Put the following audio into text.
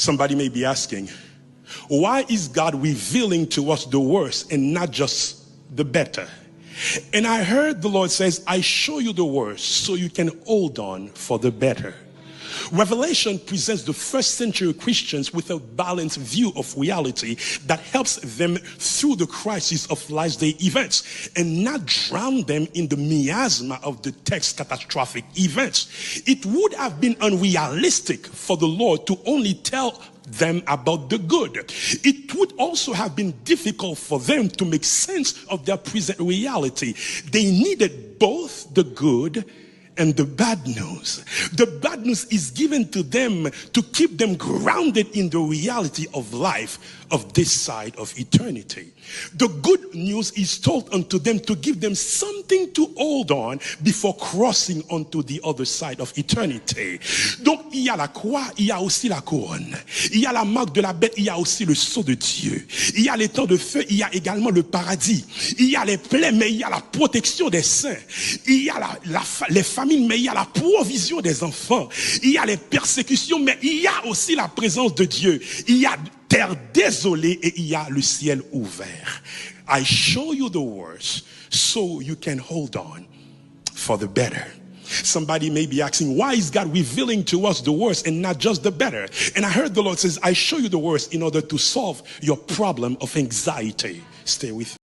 Somebody may be asking, why is God revealing to us the worst and not just the better? And I heard the Lord says, I show you the worst so you can hold on for the better. Revelation presents the first century Christians with a balanced view of reality that helps them through the crisis of last day events and not drown them in the miasma of the text catastrophic events. It would have been unrealistic for the Lord to only tell them about the good. It would also have been difficult for them to make sense of their present reality. They needed both the good and the bad news. The bad news is given to them to keep them grounded in the reality of life of this side of eternity. The good news is told unto them to give them something to hold on before crossing onto the other side of eternity. Donc il y a la croix, il y a aussi la couronne. Il y a la marque de la bête, il y a aussi le sceau de Dieu. Il y a les temps de feu, il y a également le paradis. Il y a les plaies, mais il y a la protection des saints. Il y a les famines, mais il y a la provision des enfants. Il y a les persécutions, mais il y a aussi la présence de Dieu. Il y a terre désolée et il y a le ciel ouvert. I show you the worst so you can hold on for the better. Somebody may be asking, why is God revealing to us the worst and not just the better? And I heard the Lord says, I show you the worst in order to solve your problem of anxiety. Stay with me.